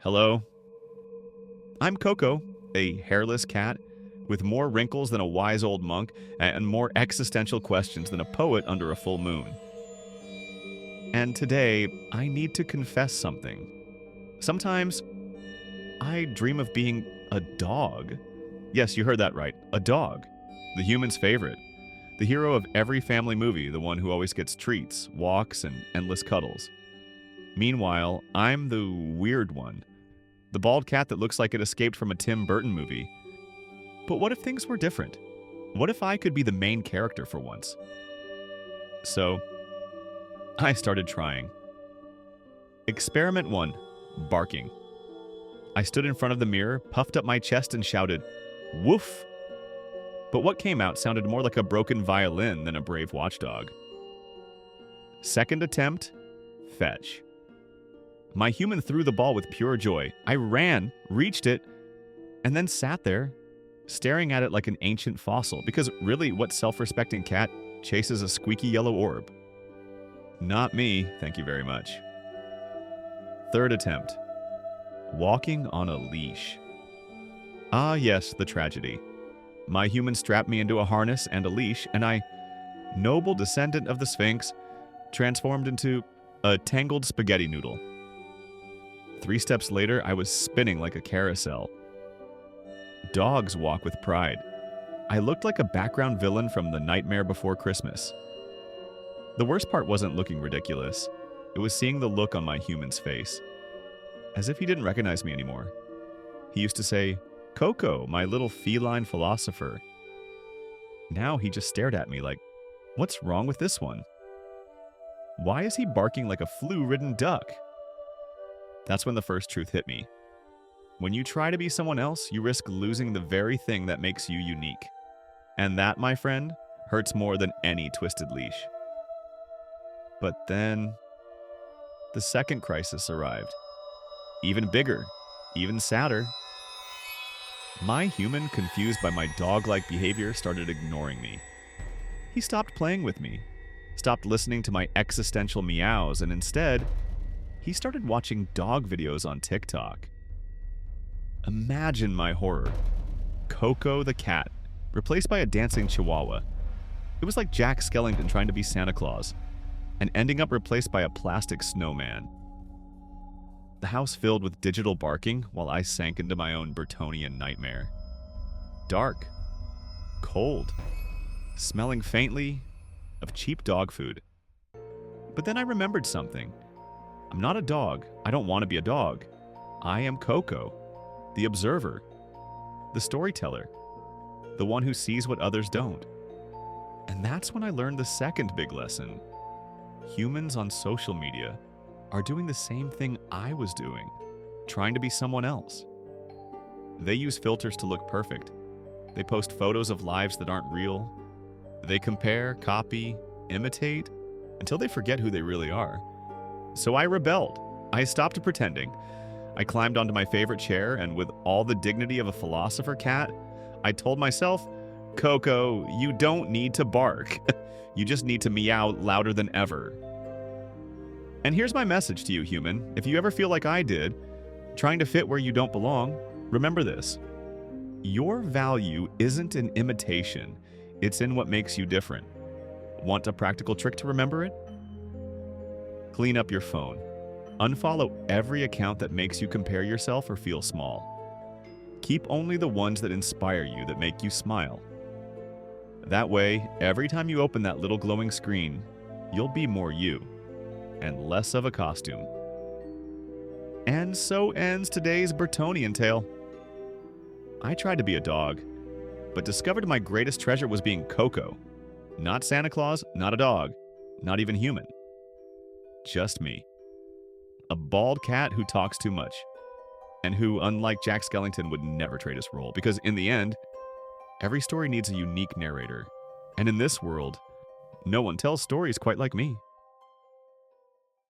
Hello, I'm Coco, a hairless cat with more wrinkles than a wise old monk and more existential questions than a poet under a full moon. And today, I need to confess something. Sometimes, I dream of being a dog. Yes, you heard that right, a dog. The human's favorite. The hero of every family movie, the one who always gets treats, walks, and endless cuddles. Meanwhile, I'm the weird one. The bald cat that looks like it escaped from a Tim Burton movie. But what if things were different? What if I could be the main character for once? So, I started trying. Experiment 1. Barking. I stood in front of the mirror, puffed up my chest, and shouted, "Woof!" But what came out sounded more like a broken violin than a brave watchdog. Second attempt, fetch. My human threw the ball with pure joy. I ran, reached it, and then sat there, staring at it like an ancient fossil, because really, what self-respecting cat chases a squeaky yellow orb? Not me, thank you very much. Third attempt. Walking on a leash. Ah yes, the tragedy. My human strapped me into a harness and a leash, and I, noble descendant of the Sphynx, transformed into a tangled spaghetti noodle. 3 steps later, I was spinning like a carousel. Dogs walk with pride. I looked like a background villain from The Nightmare Before Christmas. The worst part wasn't looking ridiculous. It was seeing the look on my human's face. As if he didn't recognize me anymore. He used to say, "Coco, my little feline philosopher." Now he just stared at me like, what's wrong with this one? Why is he barking like a flu-ridden duck? That's when the first truth hit me. When you try to be someone else, you risk losing the very thing that makes you unique. And that, my friend, hurts more than any twisted leash. But then, the second crisis arrived. Even bigger, even sadder. My human, confused by my dog-like behavior, started ignoring me. He stopped playing with me, stopped listening to my existential meows, and instead, he started watching dog videos on TikTok. Imagine my horror. Coco the cat, replaced by a dancing chihuahua. It was like Jack Skellington trying to be Santa Claus, and ending up replaced by a plastic snowman. The house filled with digital barking while I sank into my own Burtonian nightmare. Dark, cold, smelling faintly of cheap dog food. But then I remembered something. I'm not a dog. I don't want to be a dog. I am Coco, the observer, the storyteller, the one who sees what others don't. And that's when I learned the second big lesson. Humans on social media are doing the same thing I was doing, trying to be someone else. They use filters to look perfect. They post photos of lives that aren't real. They compare, copy, imitate, until they forget who they really are. So I rebelled. I stopped pretending. I climbed onto my favorite chair, and with all the dignity of a philosopher cat, I told myself, "Coco, you don't need to bark. You just need to meow louder than ever." And here's my message to you, human. If you ever feel like I did, trying to fit where you don't belong, remember this. Your value isn't in imitation. It's in what makes you different. Want a practical trick to remember it? Clean up your phone. Unfollow every account that makes you compare yourself or feel small. Keep only the ones that inspire you, that make you smile. That way, every time you open that little glowing screen, you'll be more you, and less of a costume. And so ends today's Burtonian tale. I tried to be a dog, but discovered my greatest treasure was being Coco. Not Santa Claus, not a dog, not even human. Just me. A bald cat who talks too much, and who, unlike Jack Skellington, would never trade his role, because in the end, every story needs a unique narrator. And in this world, no one tells stories quite like me.